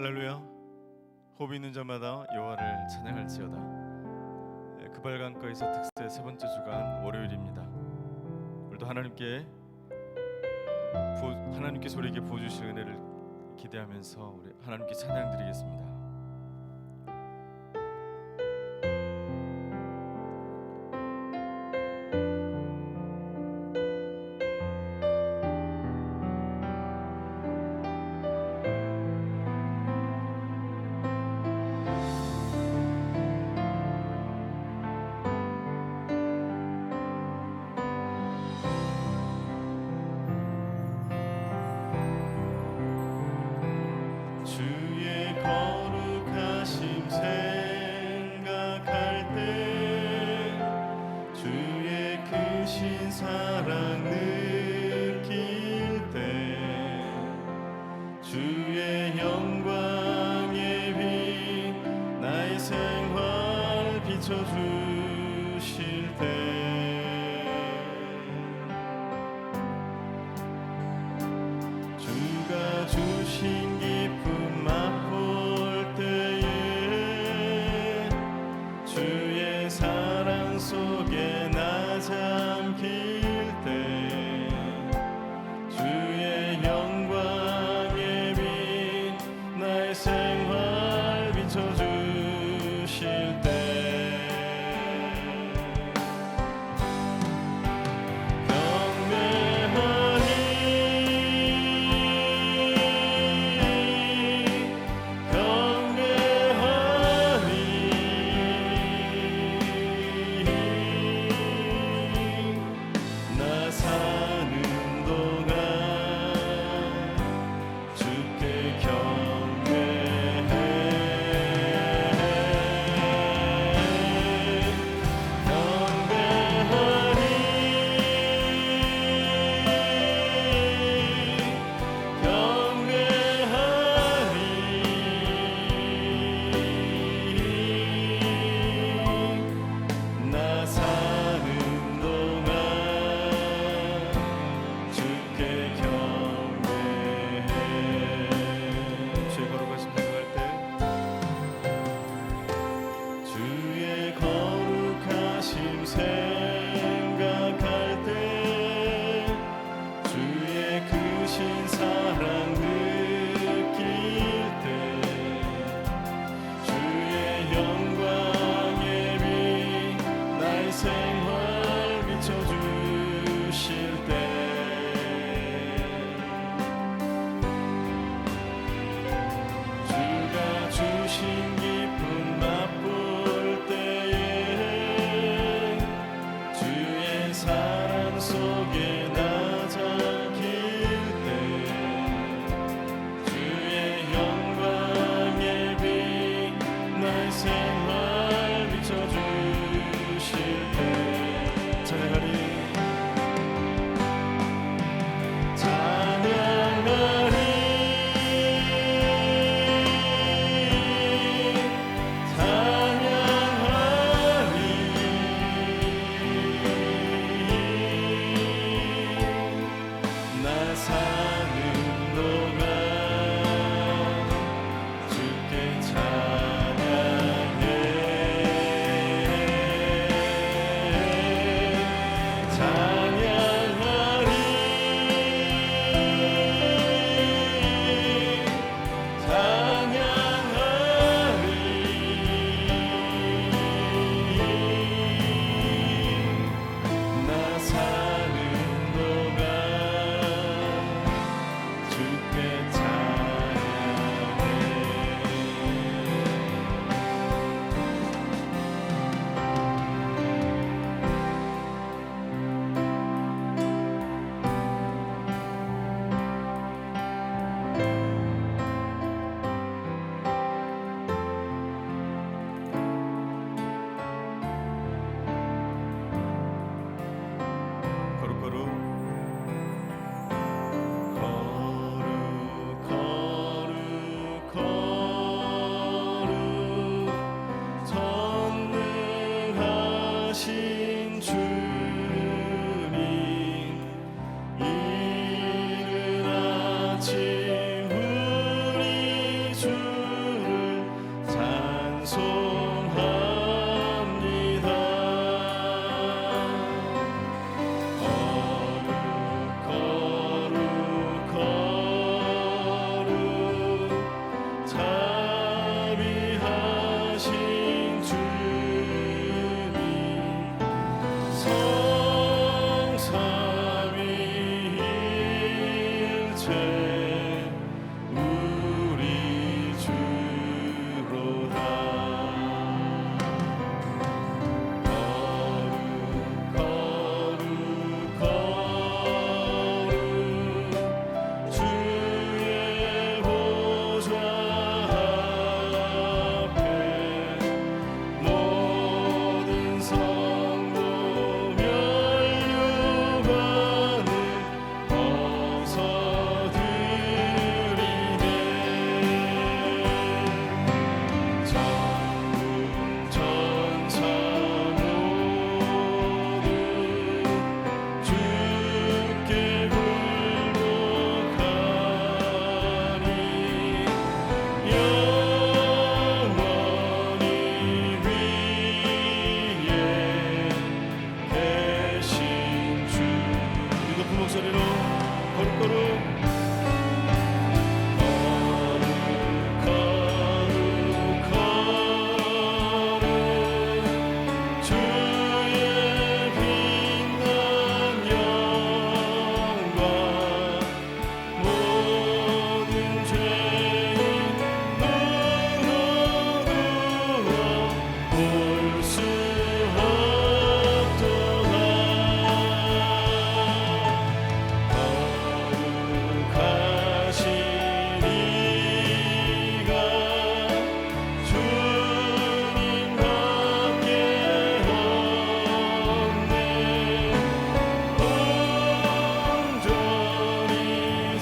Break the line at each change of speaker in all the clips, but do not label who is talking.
할렐루야. 호흡 있는 자마다 여호와를 찬양할지어다. 그발강가에서 특세 세 번째 주간 월요일입니다. 오늘도 하나님께서 우리에게 부어주실 은혜를 기대하면서 우리 하나님께 찬양드리겠습니다. 주의 거룩하심 생각할 때 주의 크신 사랑 느낄 때 주의 영광의 빛 나의 생활 비춰주실 때 주가 주신 기쁨 맛볼 때에 주의 사랑 속에 나 잠길 때 주의 영광의 빛 나의 생활 비춰주실 때 생각할 때 주의 크신 사랑 느낄 때 주의 영광의 빛 나의 생활 비춰주실 때 우리 주로다. 거룩 주의 보좌 앞에 모든 성도 면류관을 벗어드리네. 전국 천사 모두 주께 굴복하니 영원히 위에 계신 주. 우리 높은 목소리로 거룩거룩 주의 빛난 영광 모든 죄인 누구도 볼 수 없도다. 거룩하신 이가 주님밖에 없네. 온전히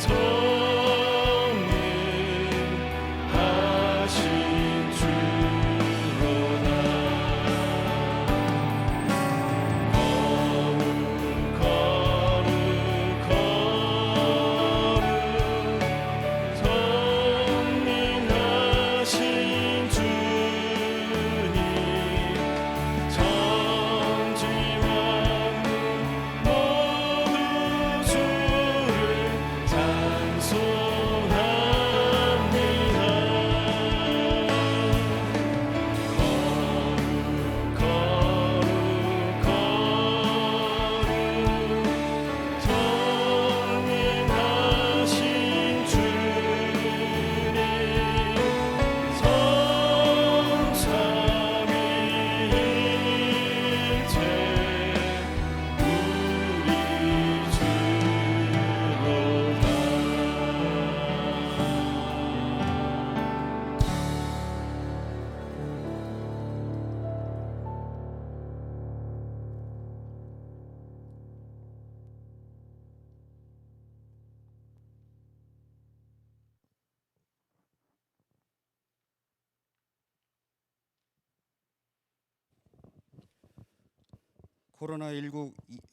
성립하신 주로다. 성립하신 주님, 천지 만물 모두 주를 찬송합니다. 성립하신 주님, 성삼위일체 우리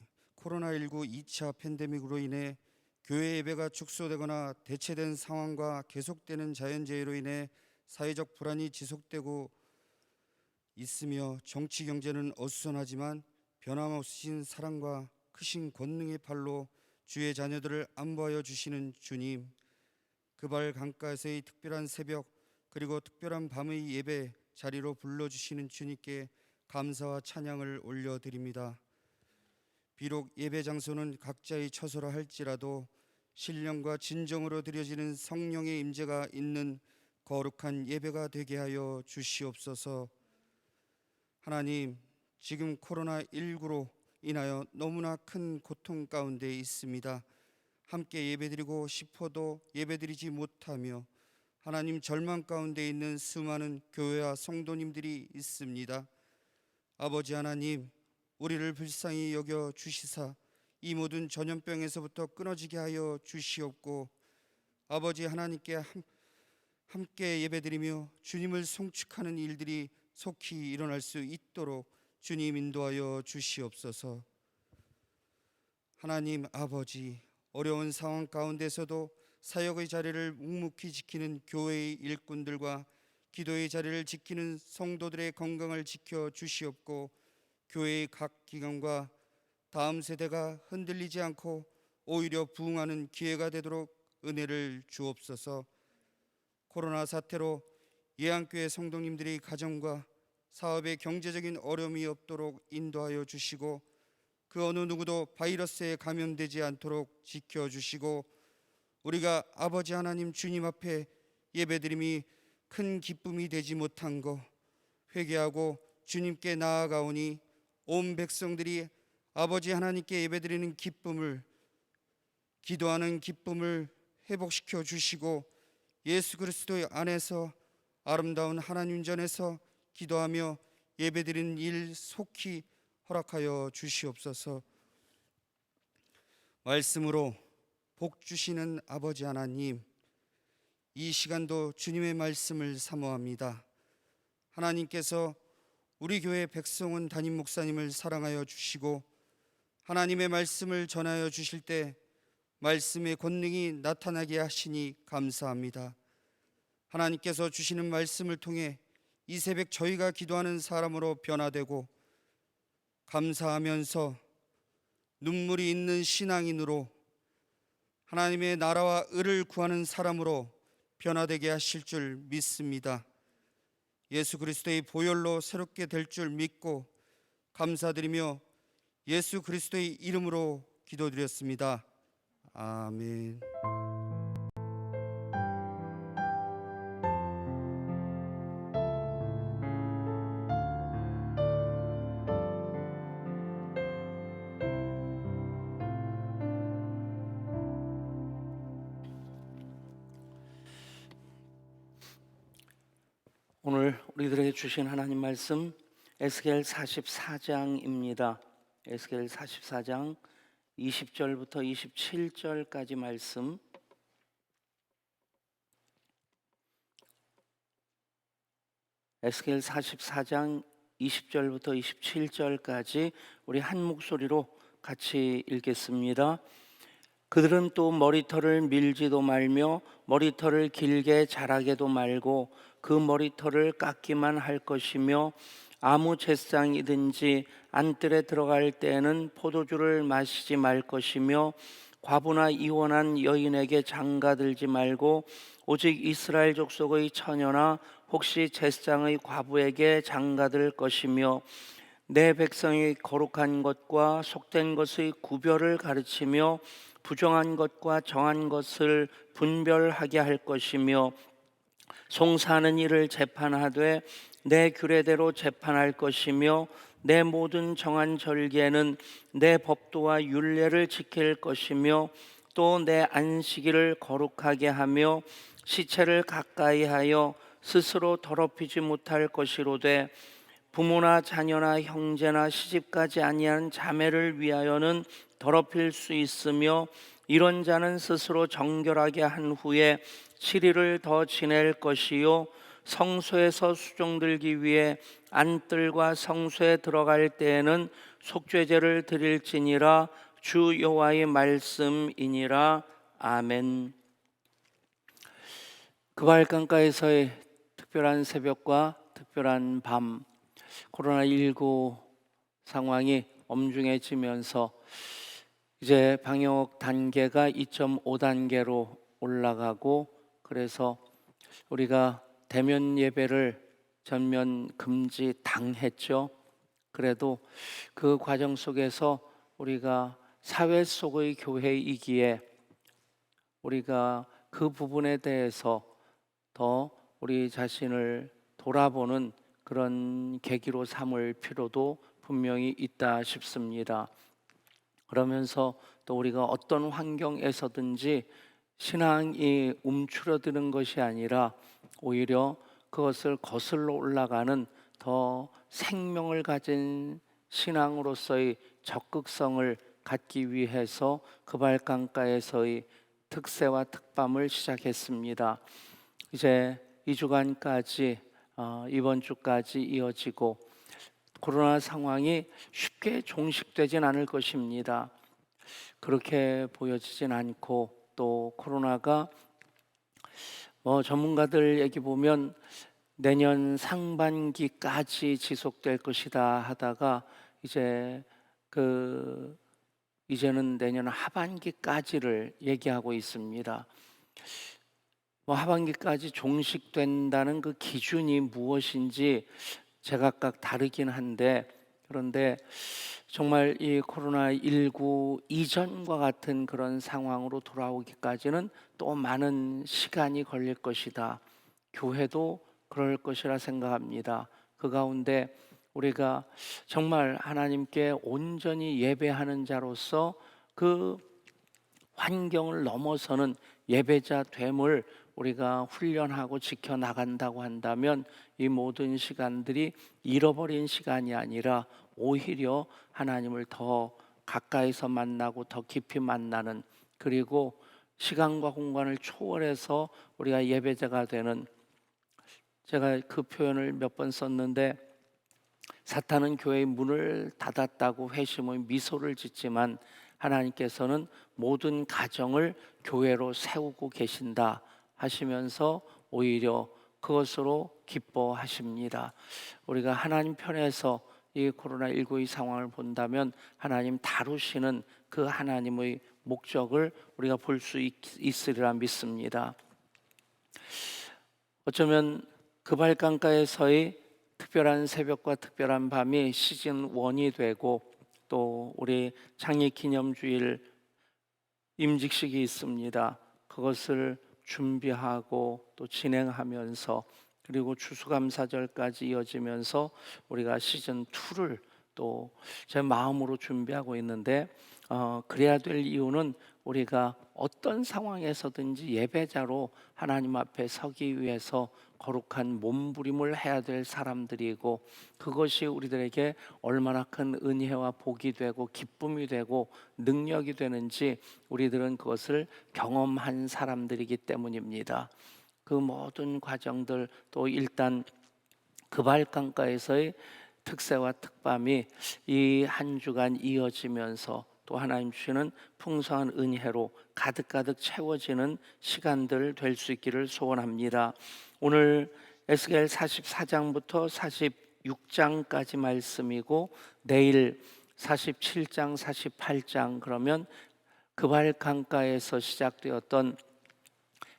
주로다.
코로나19 2차 팬데믹으로 인해 교회 예배가 축소되거나 대체된 상황과 계속되는 자연재해로 인해 사회적 불안이 지속되고 있으며 정치 경제는 어수선하지만 변함없으신 사랑과 크신 권능의 팔로 주의 자녀들을 안보하여 주시는 주님, 그발 강가에서의 특별한 새벽 그리고 특별한 밤의 예배 자리로 불러주시는 주님께 감사와 찬양을 올려드립니다. 비록 예배 장소는 각자의 처소라 할지라도 신령과 진정으로 드려지는 성령의 임재가 있는 거룩한 예배가 되게 하여 주시옵소서. 하나님, 지금 코로나19로 인하여 너무나 큰 고통 가운데 있습니다. 함께 예배드리고 싶어도 예배드리지 못하며 하나님 절망 가운데 있는 수많은 교회와 성도님들이 있습니다. 아버지 하나님, 우리를 불쌍히 여겨 주시사 이 모든 전염병에서부터 끊어지게 하여 주시옵고, 아버지 하나님께 함께 예배드리며 주님을 송축하는 일들이 속히 일어날 수 있도록 주님 인도하여 주시옵소서. 하나님 아버지, 어려운 상황 가운데서도 사역의 자리를 묵묵히 지키는 교회의 일꾼들과 기도의 자리를 지키는 성도들의 건강을 지켜 주시옵고, 교회의 각 기관과 다음 세대가 흔들리지 않고 오히려 부흥하는 기회가 되도록 은혜를 주옵소서. 코로나 사태로 예안교회 성도님들의 가정과 사업에 경제적인 어려움이 없도록 인도하여 주시고, 그 어느 누구도 바이러스에 감염되지 않도록 지켜주시고, 우리가 아버지 하나님 주님 앞에 예배드림이 큰 기쁨이 되지 못한 거 회개하고 주님께 나아가오니 온 백성들이 아버지 하나님께 예배드리는 기쁨을, 기도하는 기쁨을 회복시켜 주시고 예수 그리스도 안에서 아름다운 하나님 전에서 기도하며 예배드리는 일 속히 허락하여 주시옵소서. 말씀으로 복 주시는 아버지 하나님, 이 시간도 주님의 말씀을 사모합니다. 하나님께서 우리 교회 백성원 담임 목사님을 사랑하여 주시고 하나님의 말씀을 전하여 주실 때 말씀의 권능이 나타나게 하시니 감사합니다. 하나님께서 주시는 말씀을 통해 이 새벽 저희가 기도하는 사람으로 변화되고 감사하면서 눈물이 있는 신앙인으로 하나님의 나라와 의를 구하는 사람으로 변화되게 하실 줄 믿습니다. 예수 그리스도의 보혈로 새롭게 될 줄 믿고 감사드리며 예수 그리스도의 이름으로 기도드렸습니다. 아멘.
오늘 우리들에게 주신 하나님 말씀 에스겔 44장입니다. 에스겔 44장 20절부터 27절까지 말씀. 에스겔 44장 20절부터 27절까지 우리 한 목소리로 같이 읽겠습니다. 그들은 또 머리털을 밀지도 말며 머리털을 길게 자라게도 말고 그 머리털을 깎기만 할 것이며 아무 제사장이든지 안뜰에 들어갈 때에는 포도주를 마시지 말 것이며 과부나 이혼한 여인에게 장가들지 말고 오직 이스라엘 족속의 처녀나 혹시 제사장의 과부에게 장가들 것이며 내 백성이 거룩한 것과 속된 것의 구별을 가르치며 부정한 것과 정한 것을 분별하게 할 것이며 송사하는 일을 재판하되 내 규례대로 재판할 것이며 내 모든 정한 절기에는 내 법도와 율례를 지킬 것이며 또 내 안식일을 거룩하게 하며 시체를 가까이 하여 스스로 더럽히지 못할 것이로되 부모나 자녀나 형제나 시집가지 아니한 자매를 위하여는 더럽힐 수 있으며 이런 자는 스스로 정결하게 한 후에 7일을 더 지낼 것이요 성소에서 수종들기 위해 안뜰과 성소에 들어갈 때에는 속죄제를 드릴지니라. 주 여호와의 말씀이니라. 아멘. 그발 강가에서의 특별한 새벽과 특별한 밤, 코로나19 상황이 엄중해지면서 이제 방역 단계가 2.5단계로 올라가고, 그래서 우리가 대면 예배를 전면 금지 당했죠. 그래도 그 과정 속에서 우리가 사회 속의 교회이기에 우리가 그 부분에 대해서 더 우리 자신을 돌아보는 그런 계기로 삼을 필요도 분명히 있다 싶습니다. 그러면서 또 우리가 어떤 환경에서든지 신앙이 움츠러드는 것이 아니라 오히려 그것을 거슬러 올라가는 더 생명을 가진 신앙으로서의 적극성을 갖기 위해서 그발강가에서의 특세와 특밤을 시작했습니다. 이제 2주간까지 이번 주까지 이어지고 코로나 상황이 쉽게 종식되진 않을 것입니다. 그렇게 보여지진 않고 또 코로나가 전문가들 얘기 보면 내년 상반기까지 지속될 것이다 하다가 이제는 내년 하반기까지를 얘기하고 있습니다. 하반기까지 종식된다는 그 기준이 무엇인지 제각각 다르긴 한데 그런데 정말 이 코로나19 이전과 같은 그런 상황으로 돌아오기까지는 또 많은 시간이 걸릴 것이다. 교회도 그럴 것이라 생각합니다. 그 가운데 우리가 정말 하나님께 온전히 예배하는 자로서 그 환경을 넘어서는 예배자 됨을 우리가 훈련하고 지켜나간다고 한다면 이 모든 시간들이 잃어버린 시간이 아니라 오히려 하나님을 더 가까이서 만나고 더 깊이 만나는, 그리고 시간과 공간을 초월해서 우리가 예배자가 되는, 제가 그 표현을 몇 번 썼는데, 사탄은 교회의 문을 닫았다고 회심의 미소를 짓지만 하나님께서는 모든 가정을 교회로 세우고 계신다 하시면서 오히려 그것으로 기뻐하십니다. 우리가 하나님 편에서 이 코로나19의 상황을 본다면 하나님 다루시는 그 하나님의 목적을 우리가 볼 수 있으리라 믿습니다. 어쩌면 그발강가에서의 특별한 새벽과 특별한 밤이 시즌 1이 되고, 또 우리 창립기념주일 임직식이 있습니다. 그것을 준비하고 또 진행하면서, 그리고 추수감사절까지 이어지면서 우리가 시즌 2를 또 제 마음으로 준비하고 있는데, 그래야 될 이유는 우리가 어떤 상황에서든지 예배자로 하나님 앞에 서기 위해서 거룩한 몸부림을 해야 될 사람들이고, 그것이 우리들에게 얼마나 큰 은혜와 복이 되고 기쁨이 되고 능력이 되는지 우리들은 그것을 경험한 사람들이기 때문입니다. 그 모든 과정들, 또 일단 그발강가에서의 특세와 특밤이 이 한 주간 이어지면서 또 하나님 주시는 풍성한 은혜로 가득가득 채워지는 시간들 될 수 있기를 소원합니다. 오늘 에스겔 44장부터 46장까지 말씀이고, 내일 47장, 48장, 그러면 그발강가에서 시작되었던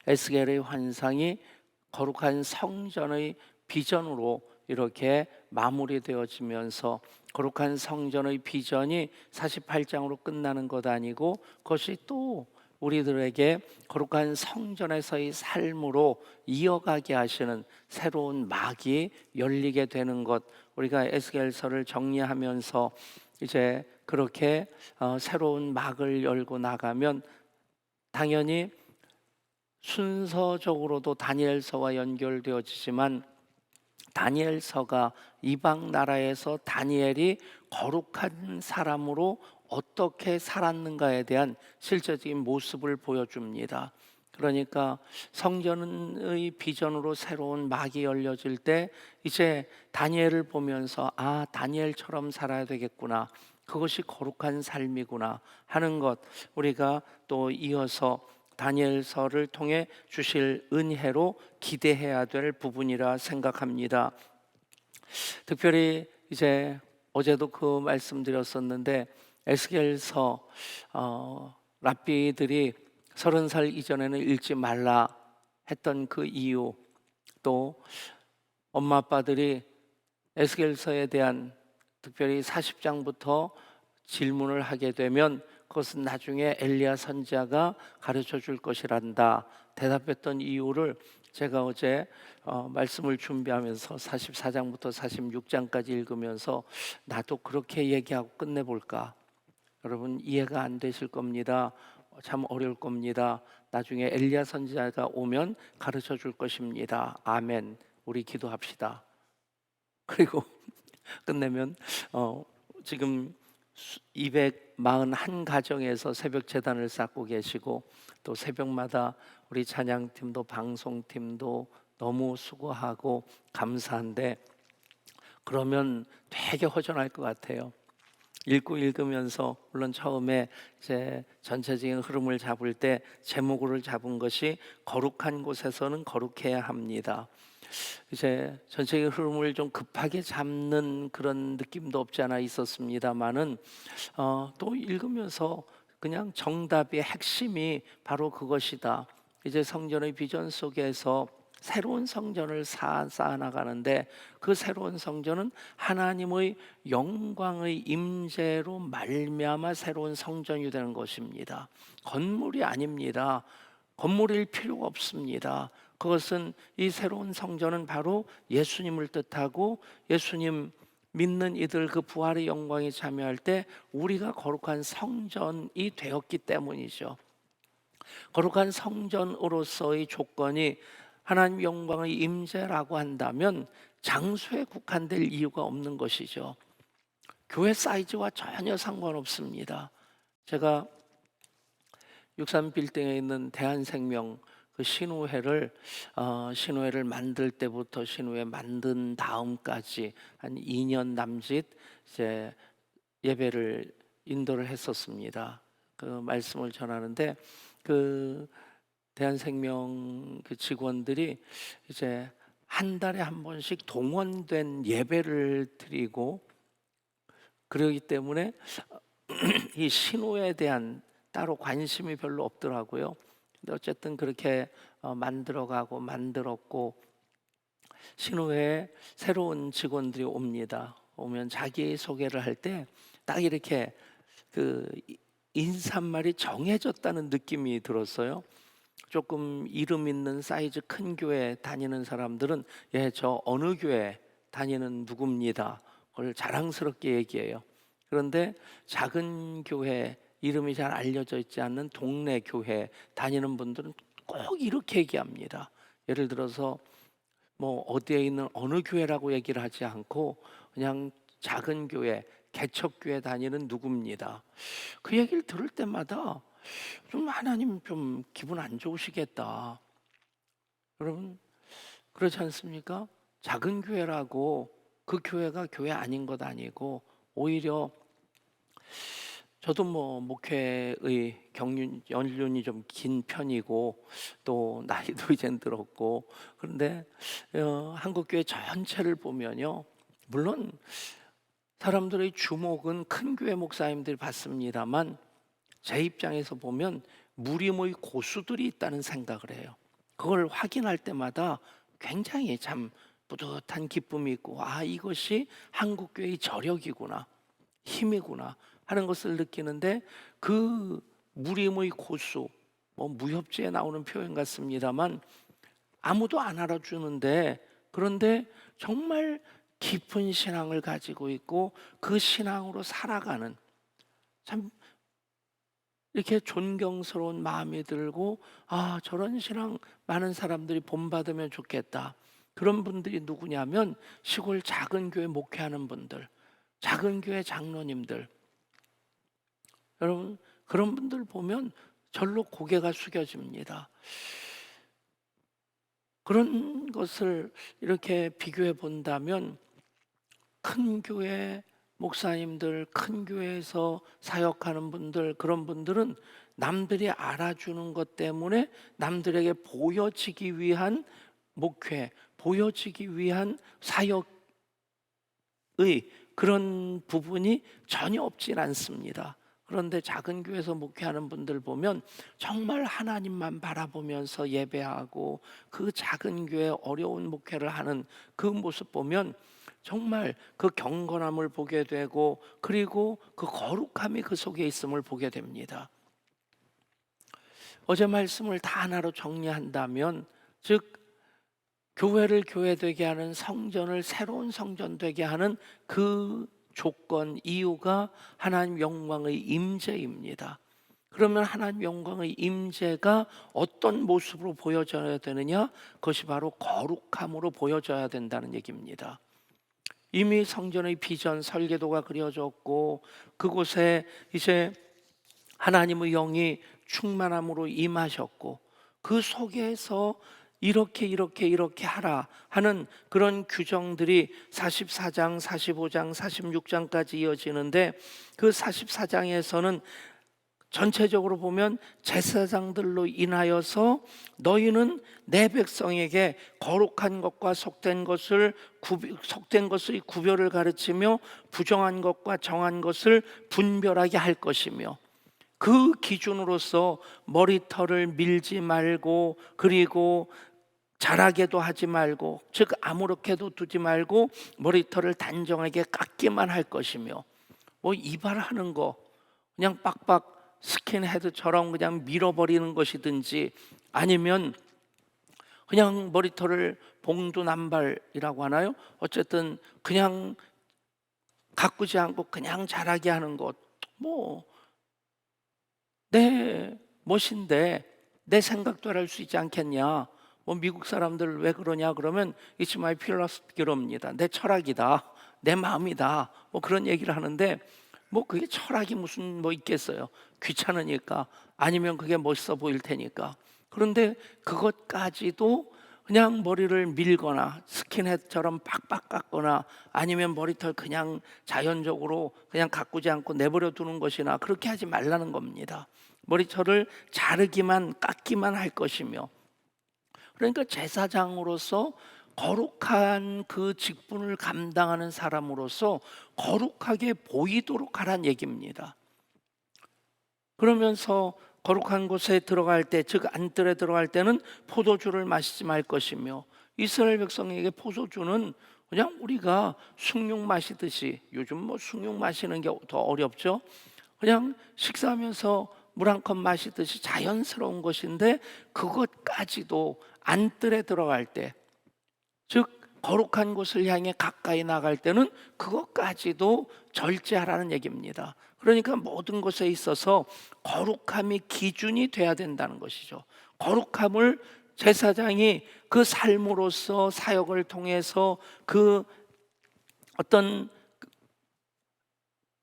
에스겔의 환상이 거룩한 성전의 비전으로 이렇게 마무리되어지면서, 거룩한 성전의 비전이 48장으로 끝나는 것 아니고 그것이 또 우리들에게 거룩한 성전에서의 삶으로 이어가게 하시는 새로운 막이 열리게 되는 것, 우리가 에스겔서를 정리하면서 이제 그렇게 새로운 막을 열고 나가면 당연히 순서적으로도 다니엘서와 연결되어지지만, 다니엘서가 이방 나라에서 다니엘이 거룩한 사람으로 어떻게 살았는가에 대한 실제적인 모습을 보여줍니다. 그러니까 성전의 비전으로 새로운 막이 열려질 때 이제 다니엘을 보면서 다니엘처럼 살아야 되겠구나, 그것이 거룩한 삶이구나 하는 것, 우리가 또 이어서 다니엘서를 통해 주실 은혜로 기대해야 될 부분이라 생각합니다. 특별히 이제 어제도 그 말씀드렸었는데, 에스겔서 랍비들이 30살 이전에는 읽지 말라 했던 그 이유, 또 엄마 아빠들이 에스겔서에 대한 특별히 40장부터 질문을 하게 되면 그것은 나중에 엘리야 선지자가 가르쳐 줄 것이란다 대답했던 이유를 제가 어제 말씀을 준비하면서 44장부터 46장까지 읽으면서 나도 그렇게 얘기하고 끝내볼까. 여러분 이해가 안 되실 겁니다. 참 어려울 겁니다. 나중에 엘리야 선지자가 오면 가르쳐 줄 것입니다. 아멘. 우리 기도합시다. 그리고 끝내면 지금 241가정에서 새벽 제단을 쌓고 계시고, 또 새벽마다 우리 찬양팀도 방송팀도 너무 수고하고 감사한데, 그러면 되게 허전할 것 같아요. 읽으면서 물론 처음에 이제 전체적인 흐름을 잡을 때 제목을 잡은 것이 거룩한 곳에서는 거룩해야 합니다. 이제 전체적인 흐름을 좀 급하게 잡는 그런 느낌도 없지 않아 있었습니다만은 또 읽으면서 그냥 정답의 핵심이 바로 그것이다. 이제 성전의 비전 속에서 새로운 성전을 쌓아나가는데, 그 새로운 성전은 하나님의 영광의 임재로 말미암아 새로운 성전이 되는 것입니다. 건물이 아닙니다. 건물일 필요가 없습니다. 그것은, 이 새로운 성전은 바로 예수님을 뜻하고, 예수님 믿는 이들 그 부활의 영광에 참여할 때 우리가 거룩한 성전이 되었기 때문이죠. 거룩한 성전으로서의 조건이 하나님 영광의 임재라고 한다면 장소에 국한될 이유가 없는 것이죠. 교회 사이즈와 전혀 상관없습니다. 제가 63빌딩에 있는 대한생명 그 신우회를 만들 때부터 신우회 만든 다음까지 한 2년 남짓 이제 예배를 인도를 했었습니다. 그 말씀을 전하는데, 그 대한생명 그 직원들이 이제 한 달에 한 번씩 동원된 예배를 드리고, 그러기 때문에 이 신호에 대한 따로 관심이 별로 없더라고요. 근데 어쨌든 그렇게 만들었고, 신호회에 새로운 직원들이 옵니다. 오면 자기 소개를 할 때 딱 이렇게 그 인사말이 정해졌다는 느낌이 들었어요. 조금 이름 있는 사이즈 큰 교회 다니는 사람들은 저 어느 교회 다니는 누구입니다, 그걸 자랑스럽게 얘기해요. 그런데 작은 교회, 이름이 잘 알려져 있지 않는 동네 교회 다니는 분들은 꼭 이렇게 얘기합니다. 예를 들어서 뭐 어디에 있는 어느 교회라고 얘기를 하지 않고 그냥 작은 교회, 개척교회 다니는 누구입니다. 그 얘기를 들을 때마다 좀 하나님 좀 기분 안 좋으시겠다. 여러분 그렇지 않습니까? 작은 교회라고 그 교회가 교회 아닌 것 아니고, 오히려 저도 뭐 목회의 연륜이 좀 긴 편이고 또 나이도 이젠 들었고, 그런데 한국교회 전체를 보면요, 물론 사람들의 주목은 큰 교회 목사님들이 받습니다만, 제 입장에서 보면 무림의 고수들이 있다는 생각을 해요. 그걸 확인할 때마다 굉장히 참 뿌듯한 기쁨이 있고, 이것이 한국교회의 저력이구나, 힘이구나 하는 것을 느끼는데, 그 무림의 고수, 뭐 무협지에 나오는 표현 같습니다만 아무도 안 알아주는데, 그런데 정말 깊은 신앙을 가지고 있고 그 신앙으로 살아가는, 참 이렇게 존경스러운 마음이 들고, 저런 신앙 많은 사람들이 본받으면 좋겠다. 그런 분들이 누구냐면 시골 작은 교회 목회하는 분들, 작은 교회 장로님들. 여러분 그런 분들 보면 절로 고개가 숙여집니다. 그런 것을 이렇게 비교해 본다면, 큰 교회 목사님들, 큰 교회에서 사역하는 분들, 그런 분들은 남들이 알아주는 것 때문에 남들에게 보여지기 위한 목회, 보여지기 위한 사역의 그런 부분이 전혀 없진 않습니다. 그런데 작은 교회에서 목회하는 분들 보면 정말 하나님만 바라보면서 예배하고 그 작은 교회 어려운 목회를 하는 그 모습 보면 정말 그 경건함을 보게 되고, 그리고 그 거룩함이 그 속에 있음을 보게 됩니다. 어제 말씀을 다 하나로 정리한다면, 즉 교회를 교회되게 하는, 성전을 새로운 성전 되게 하는 그 조건, 이유가 하나님 영광의 임재입니다. 그러면 하나님 영광의 임재가 어떤 모습으로 보여져야 되느냐? 그것이 바로 거룩함으로 보여져야 된다는 얘기입니다. 이미 성전의 비전, 설계도가 그려졌고, 그곳에 이제 하나님의 영이 충만함으로 임하셨고, 그 속에서 이렇게 하라 하는 그런 규정들이 44장, 45장, 46장까지 이어지는데, 그 44장에서는 전체적으로 보면 제사장들로 인하여서 너희는 내 백성에게 거룩한 것과 속된 것의 구별을 가르치며 부정한 것과 정한 것을 분별하게 할 것이며, 그 기준으로서 머리털을 밀지 말고, 그리고 자라게도 하지 말고, 즉 아무렇게도 두지 말고 머리털을 단정하게 깎기만 할 것이며, 뭐 이발하는 거 그냥 빡빡 스킨헤드처럼 그냥 밀어버리는 것이든지, 아니면 그냥 머리털을 봉두남발이라고 하나요? 어쨌든 그냥 가꾸지 않고 그냥 자라게 하는 것, 뭐 내 멋인데 내 생각대로 할 수 있지 않겠냐. 뭐 미국 사람들 왜 그러냐 그러면 It's my philosophy입니다. 내 철학이다, 내 마음이다, 뭐 그런 얘기를 하는데, 뭐 그게 철학이 무슨 뭐 있겠어요. 귀찮으니까, 아니면 그게 멋있어 보일 테니까. 그런데 그것까지도 그냥 머리를 밀거나 스킨헤드처럼 빡빡 깎거나, 아니면 머리털 그냥 자연적으로 그냥 가꾸지 않고 내버려 두는 것이나, 그렇게 하지 말라는 겁니다. 머리털을 자르기만 깎기만 할 것이며, 그러니까 제사장으로서 거룩한 그 직분을 감당하는 사람으로서 거룩하게 보이도록 하란 얘기입니다. 그러면서 거룩한 곳에 들어갈 때, 즉 안뜰에 들어갈 때는 포도주를 마시지 말 것이며, 이스라엘 백성에게 포도주는 그냥 우리가 숭늉 마시듯이, 요즘 뭐 숭늉 마시는 게 더 어렵죠. 그냥 식사하면서 물 한 컵 마시듯이 자연스러운 것인데, 그것까지도 안뜰에 들어갈 때, 즉 거룩한 곳을 향해 가까이 나갈 때는 그것까지도 절제하라는 얘기입니다. 그러니까 모든 것에 있어서 거룩함이 기준이 돼야 된다는 것이죠. 거룩함을 제사장이 그 삶으로서, 사역을 통해서, 그 어떤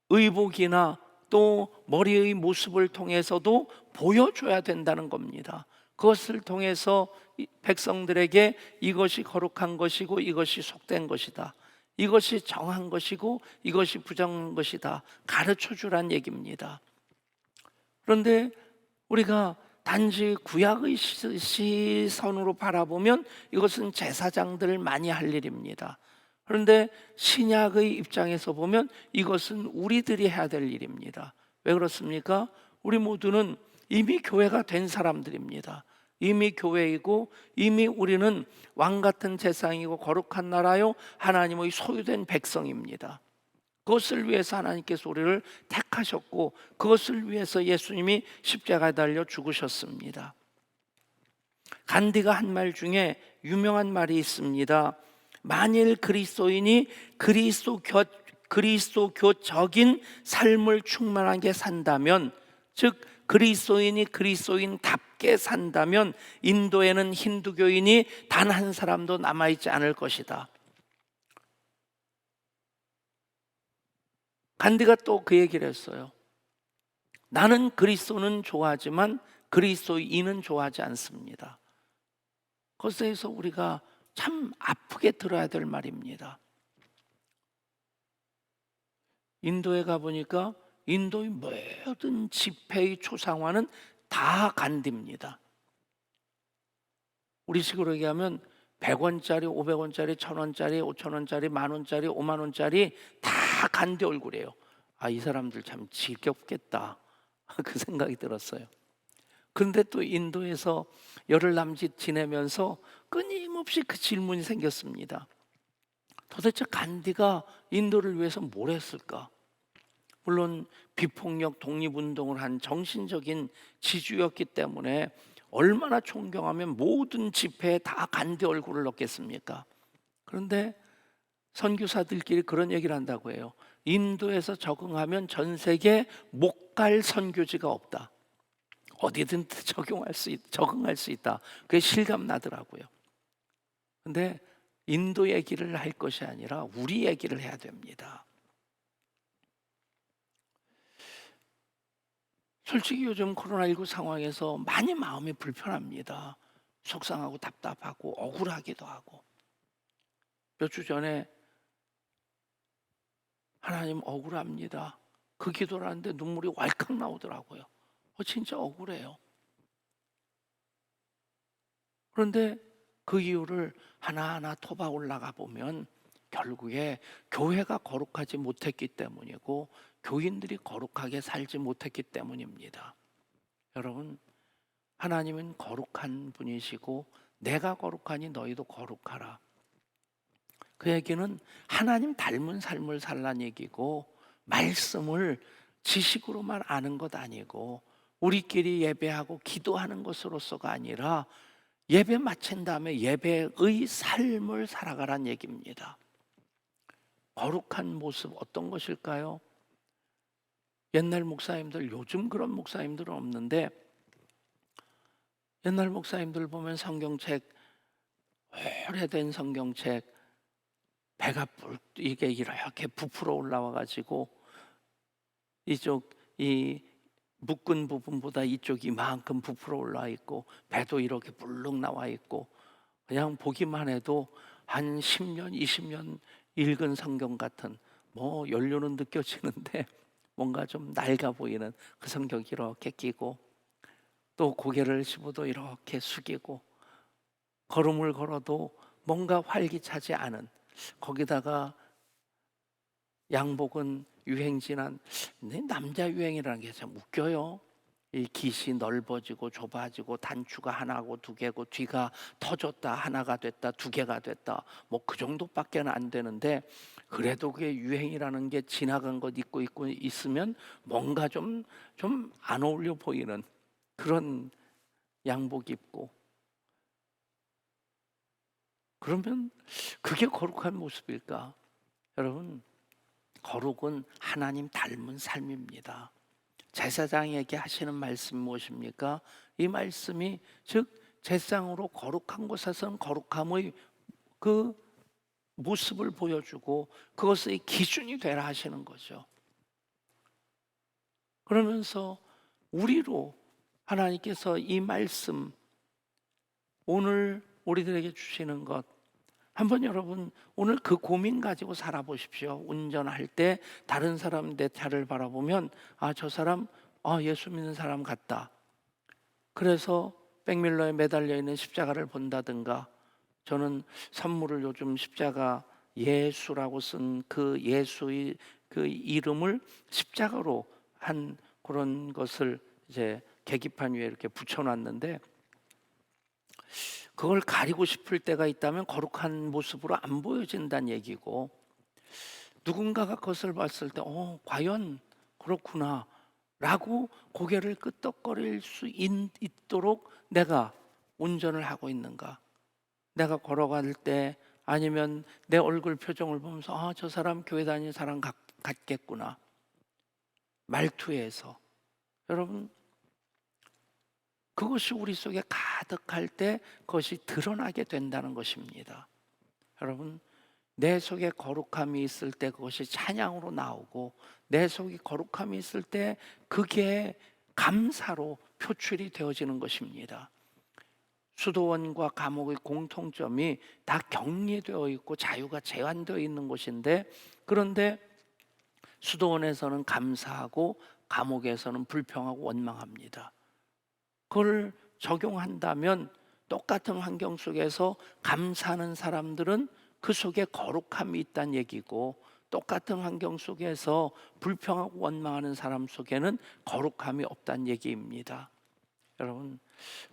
의복이나 또 머리의 모습을 통해서도 보여줘야 된다는 겁니다. 그것을 통해서 백성들에게 이것이 거룩한 것이고 이것이 속된 것이다, 이것이 정한 것이고 이것이 부정한 것이다, 가르쳐 주란 얘기입니다. 그런데 우리가 단지 구약의 시선으로 바라보면 이것은 제사장들 많이 할 일입니다. 그런데 신약의 입장에서 보면 이것은 우리들이 해야 될 일입니다. 왜 그렇습니까? 우리 모두는 이미 교회가 된 사람들입니다. 이미 교회이고, 이미 우리는 왕같은 제사장이고 거룩한 나라요 하나님의 소유된 백성입니다. 그것을 위해서 하나님께서 우리를 택하셨고, 그것을 위해서 예수님이 십자가에 달려 죽으셨습니다. 간디가 한 말 중에 유명한 말이 있습니다. 만일 그리스도인이 그리스도교적인 삶을 충만하게 산다면, 즉 그리스도인이 그리스도인답게 산다면 인도에는 힌두교인이 단 한 사람도 남아있지 않을 것이다. 간디가 또 그 얘기를 했어요. 나는 그리스도는 좋아하지만 그리스도인은 좋아하지 않습니다. 그것에서 우리가 참 아프게 들어야 될 말입니다. 인도에 가보니까 인도의 모든 집회의 초상화는 다 간디입니다. 우리식으로 얘기하면 100원짜리, 500원짜리, 1000원짜리, 5000원짜리, 만원짜리, 5만원짜리 다 간디 얼굴이에요. 아, 이 사람들 참 지겹겠다, 그 생각이 들었어요. 그런데 또 인도에서 열흘 남짓 지내면서 끊임없이 그 질문이 생겼습니다. 도대체 간디가 인도를 위해서 뭘 했을까? 물론 비폭력 독립운동을 한 정신적인 지주였기 때문에 얼마나 존경하면 모든 집회에 다 간디 얼굴을 넣겠습니까? 그런데 선교사들끼리 그런 얘기를 한다고 해요. 인도에서 적응하면 전 세계 못 갈 선교지가 없다. 어디든 적응할 수 있다. 그게 실감 나더라고요. 근데 인도 얘기를 할 것이 아니라 우리 얘기를 해야 됩니다. 솔직히 요즘 코로나19 상황에서 많이 마음이 불편합니다. 속상하고 답답하고 억울하기도 하고. 몇 주 전에 하나님 억울합니다, 그 기도를 하는데 눈물이 왈칵 나오더라고요. 진짜 억울해요. 그런데 그 이유를 하나하나 토박 올라가 보면 결국에 교회가 거룩하지 못했기 때문이고 교인들이 거룩하게 살지 못했기 때문입니다. 여러분, 하나님은 거룩한 분이시고 내가 거룩하니 너희도 거룩하라. 그 얘기는 하나님 닮은 삶을 살란 얘기고, 말씀을 지식으로만 아는 것 아니고 우리끼리 예배하고 기도하는 것으로서가 아니라 예배 마친 다음에 예배의 삶을 살아가란 얘기입니다. 거룩한 모습 어떤 것일까요? 옛날 목사님들, 요즘 그런 목사님들은 없는데, 옛날 목사님들 보면 성경책, 오래된 성경책, 배가 이게 이렇게 부풀어 올라와 가지고 이쪽 이 묶은 부분보다 이쪽이 이만큼 부풀어 올라 있고 배도 이렇게 불룩 나와 있고, 그냥 보기만 해도 한 10년, 20년 읽은 성경 같은, 뭐 연료는 느껴지는데 뭔가 좀 낡아 보이는 그 성경이 이렇게 끼고, 또 고개를 씹어도 이렇게 숙이고, 걸음을 걸어도 뭔가 활기차지 않은, 거기다가 양복은 유행진한, 근데 남자 유행이라는 게 참 웃겨요. 이 깃이 넓어지고 좁아지고 단추가 하나고 두 개고 뒤가 터졌다 하나가 됐다 두 개가 됐다 뭐 그 정도밖에는 안 되는데, 그래도 그게 유행이라는 게 지나간 것 입고 있으면 뭔가 좀 안 어울려 보이는 그런 양복 입고, 그러면 그게 거룩한 모습일까? 여러분, 거룩은 하나님 닮은 삶입니다. 제사장에게 하시는 말씀이 무엇입니까? 이 말씀이 즉 제사장으로 거룩한 곳에서는 거룩함의 그 모습을 보여주고 그것의 기준이 되라 하시는 거죠. 그러면서 우리로 하나님께서 이 말씀, 오늘 우리들에게 주시는 것, 한번 여러분 오늘 그 고민 가지고 살아보십시오. 운전할 때 다른 사람 내 차를 바라보면 저 사람 예수 믿는 사람 같다. 그래서 백밀러에 매달려 있는 십자가를 본다든가, 저는 선물을 요즘 십자가 예수라고 쓴 그 예수의 그 이름을 십자가로 한 그런 것을 이제 계기판 위에 이렇게 붙여놨는데, 그걸 가리고 싶을 때가 있다면 거룩한 모습으로 안 보여진다는 얘기고, 누군가가 그것을 봤을 때 과연 그렇구나 라고 고개를 끄덕거릴 수 있도록 내가 운전을 하고 있는가, 내가 걸어갈 때 아니면 내 얼굴 표정을 보면서 저 사람 교회 다니는 사람 같겠구나, 말투에서. 여러분, 그것이 우리 속에 가득할 때 그것이 드러나게 된다는 것입니다. 여러분, 내 속에 거룩함이 있을 때 그것이 찬양으로 나오고, 내 속에 거룩함이 있을 때 그게 감사로 표출이 되어지는 것입니다. 수도원과 감옥의 공통점이 다 격리되어 있고 자유가 제한되어 있는 곳인데, 그런데 수도원에서는 감사하고 감옥에서는 불평하고 원망합니다. 그걸 적용한다면 똑같은 환경 속에서 감사하는 사람들은 그 속에 거룩함이 있다는 얘기고, 똑같은 환경 속에서 불평하고 원망하는 사람 속에는 거룩함이 없다는 얘기입니다. 여러분,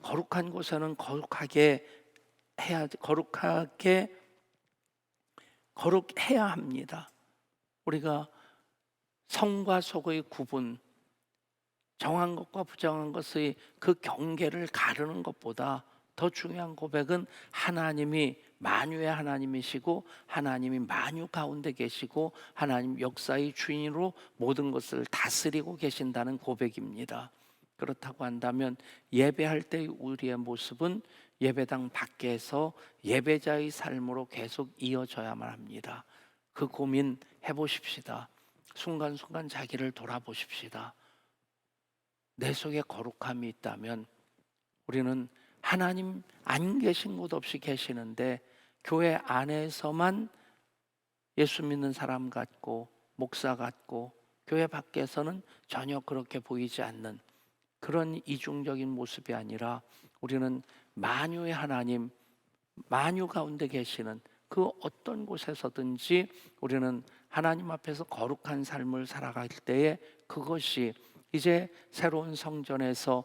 거룩한 곳에는 거룩해야 합니다. 우리가 성과 속의 구분, 정한 것과 부정한 것의 그 경계를 가르는 것보다 더 중요한 고백은 하나님이 만유의 하나님이시고 하나님이 만유 가운데 계시고 하나님 역사의 주인으로 모든 것을 다스리고 계신다는 고백입니다. 그렇다고 한다면 예배할 때 우리의 모습은 예배당 밖에서 예배자의 삶으로 계속 이어져야만 합니다. 그 고민 해보십시다. 순간순간 자기를 돌아보십시다. 내 속에 거룩함이 있다면 우리는 하나님 안 계신 곳 없이 계시는데 교회 안에서만 예수 믿는 사람 같고 목사 같고 교회 밖에서는 전혀 그렇게 보이지 않는 그런 이중적인 모습이 아니라, 우리는 만유의 하나님, 만유 가운데 계시는 그 어떤 곳에서든지 우리는 하나님 앞에서 거룩한 삶을 살아갈 때에 그것이 이제 새로운 성전에서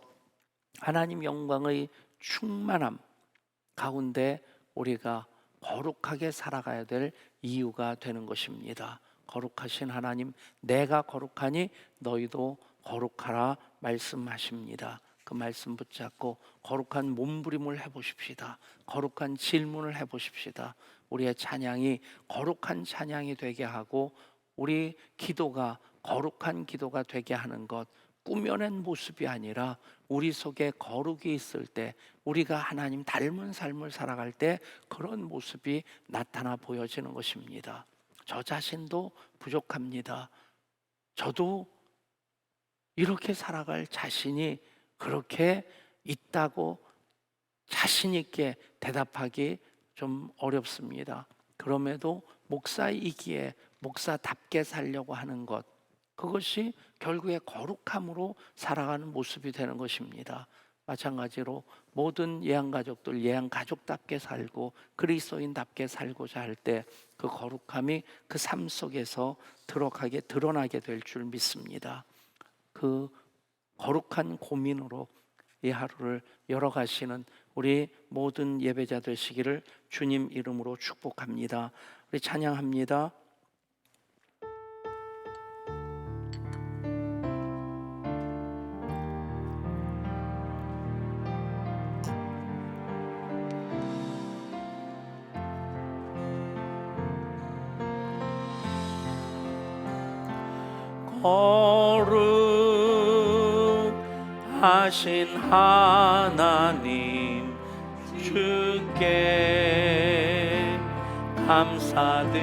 하나님 영광의 충만함, 가운데 우리가 거룩하게 살아가야 될 이유가 되는 것입니다. 거룩하신 하나님, 내가 거룩하니 너희도 거룩하라 말씀하십니다. 그 말씀 붙잡고 거룩한 몸부림을 해보십시다. 거룩한 질문을 해보십시다. 우리의 찬양이 거룩한 찬양이 되게 하고 우리 기도가 거룩한 기도가 되게 하는 것, 꾸며낸 모습이 아니라 우리 속에 거룩이 있을 때, 우리가 하나님 닮은 삶을 살아갈 때 그런 모습이 나타나 보여지는 것입니다. 저 자신도 부족합니다. 저도 이렇게 살아갈 자신이 그렇게 있다고 자신 있게 대답하기 좀 어렵습니다. 그럼에도 목사이기에 목사답게 살려고 하는 것, 그것이 결국에 거룩함으로 살아가는 모습이 되는 것입니다. 마찬가지로 모든 예언가족들 예언가족답게 살고 그리스도인답게 살고자 할 때 그 거룩함이 그 삶 속에서 드러나게 될 줄 믿습니다. 그 거룩한 고민으로 이 하루를 열어가시는 우리 모든 예배자 되시기를 주님 이름으로 축복합니다. 우리 찬양합니다. 거룩하신 하나님 주께 감사드리세.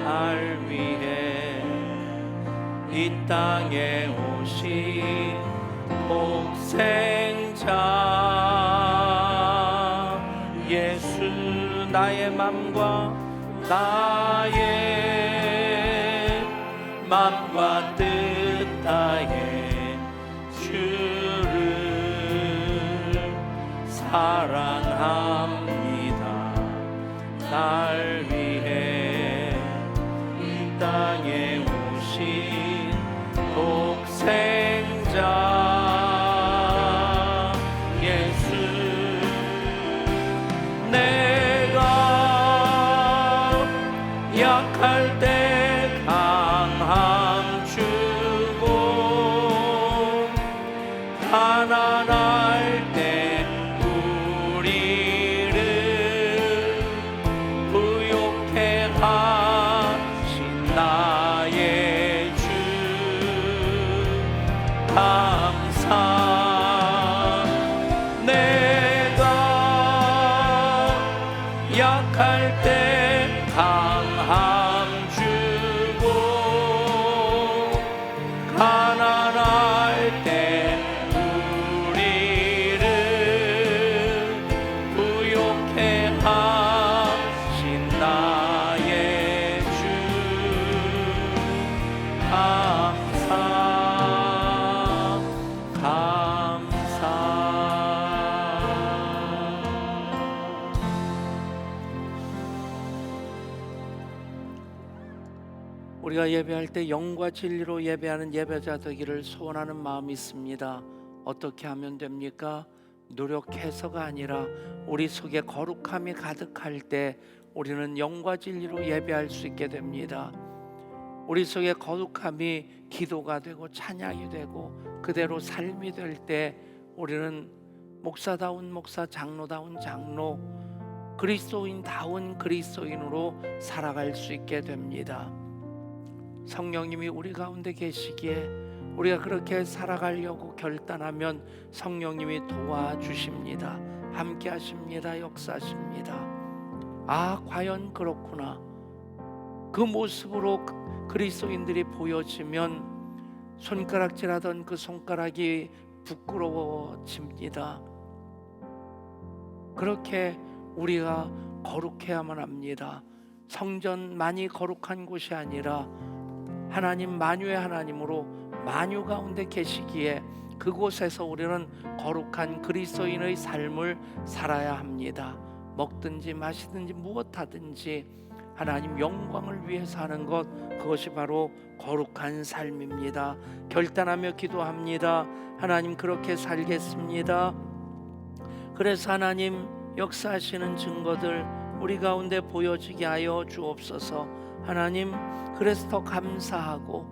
날 위해 이 땅에 오신 독생자 예수, 나의 맘과 뜻 다해 주를 사랑합니다. 날 위해 이 땅에 오신 독생자 예수, 내가 약할 때 강함 주고 가난할 때 우리를 부욕해 하신 나의 주 감사. 내가 약할 때 강함 주고 가난할 때 우리를 부욕해 하신 나의 주 감사. 우리가 예배할 때 영과 진리로 예배하는 예배자 되기를 소원하는 마음이 있습니다. 어떻게 하면 됩니까? 노력해서가 아니라 우리 속에 거룩함이 가득할 때 우리는 영과 진리로 예배할 수 있게 됩니다. 우리 속에 거룩함이 기도가 되고 찬양이 되고 그대로 삶이 될 때 우리는 목사다운 목사, 장로다운 장로, 그리스도인다운 그리스도인으로 살아갈 수 있게 됩니다. 성령님이 우리 가운데 계시기에 우리가 그렇게 살아가려고 결단하면 성령님이 도와주십니다. 함께 하십니다. 역사하십니다. 아, 과연 그렇구나. 그 모습으로 그리스도인들이 보여지면 손가락질하던 그 손가락이 부끄러워집니다. 그렇게 우리가 거룩해야만 합니다. 성전만이 거룩한 곳이 아니라 하나님 만유의 하나님으로 만유 가운데 계시기에 그곳에서 우리는 거룩한 그리스도인의 삶을 살아야 합니다. 먹든지 마시든지 무엇하든지 하나님 영광을 위해서 하는 것, 그것이 바로 거룩한 삶입니다. 결단하며 기도합니다. 하나님, 그렇게 살겠습니다. 그래서 하나님 역사하시는 증거들 우리 가운데 보여지게 하여 주옵소서. 하나님, 그래서 더 감사하고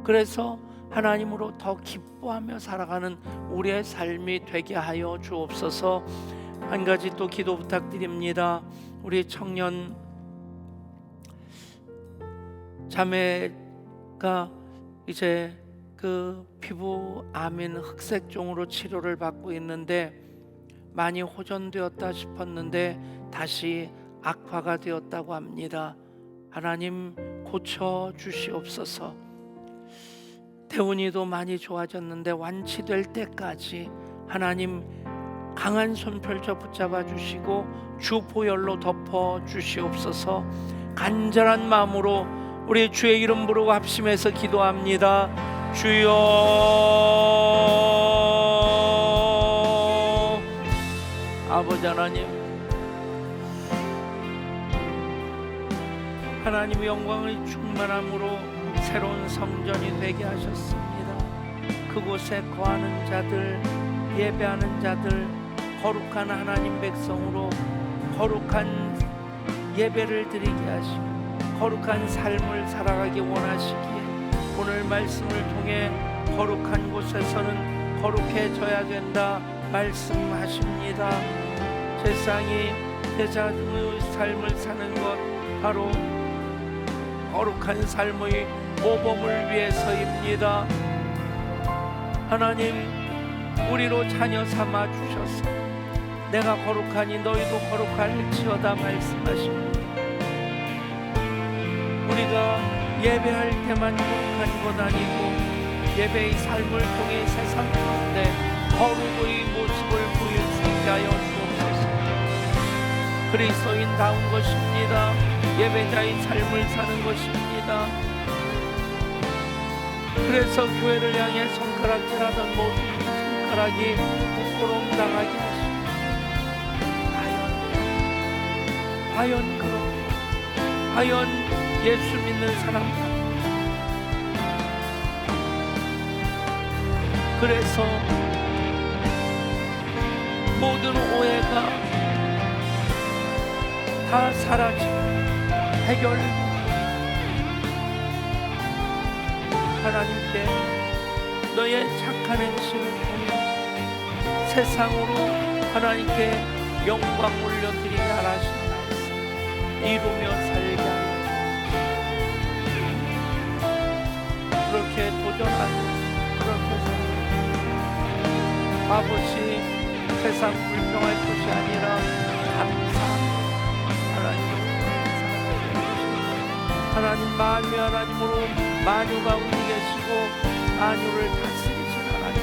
그래서 하나님으로 더 기뻐하며 살아가는 우리의 삶이 되게 하여 주옵소서. 한 가지 또 기도 부탁드립니다. 우리 청년 자매가 이제 그 피부 암인 흑색종으로 치료를 받고 있는데 많이 호전되었다 싶었는데 다시 악화가 되었다고 합니다. 하나님 고쳐 주시옵소서. 태훈이도 많이 좋아졌는데 완치될 때까지 하나님 강한 손 펼쳐 붙잡아 주시고 주보혈로 덮어 주시옵소서. 간절한 마음으로 우리 주의 이름 부르고 합심해서 기도합니다. 주여, 아버지 하나님의 영광의 충만함으로 새로운 성전이 되게 하셨습니다. 그곳에 거하는 자들, 예배하는 자들, 거룩한 하나님 백성으로 거룩한 예배를 드리게 하시고 거룩한 삶을 살아가기 원하시기에 오늘 말씀을 통해 거룩한 곳에서는 거룩해져야 된다 말씀하십니다. 세상이 제자의 삶을 사는 것 바로 거룩한 삶의 모범을 위해서입니다. 하나님, 우리로 자녀 삼아 주셔서 내가 거룩하니 너희도 거룩할지어다 말씀하십니다. 우리가 예배할 때만 거룩한 것 아니고 예배의 삶을 통해 세상 가운데 거룩의 모습을 보일 수 있게 하여 주옵소서. 그리스도인다운 것입니다. 예배자의 삶을 사는 것입니다. 그래서 교회를 향해 손가락질하던 모든 손가락이 부끄러움 당하게 하십니다. 과연 그렇고 과연 예수 믿는 사람들, 그래서 모든 오해가 다 사라지고 해결되고 하나님께 너의 착한 행실을 통해 세상으로 하나님께 영광 올려드리게 하라신 말씀 이루며 살게 하여 그렇게 도전하고 그렇게 살아요. 아버지, 세상 불평할 것이 아니라 감사합니다. 하나님 만유 하나님으로 만유 가운데 계시고 만유를 다스리신 하나님,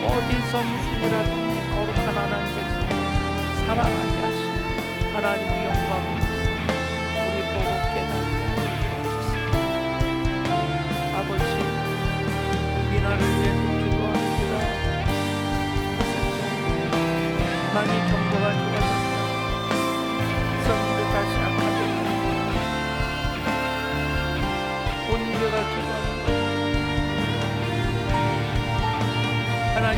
어디서 무슨 일하든 거룩한 하나님께서 사랑하게 하시는 하나님의 영광을 우리 보고 깨닫게 하시옵소서. 아버지, 이 나를 위해 기도합니다. 많이 정보가 좋아졌다. 성도 다시 악하게 온 교회가 기도하는 것, 하나님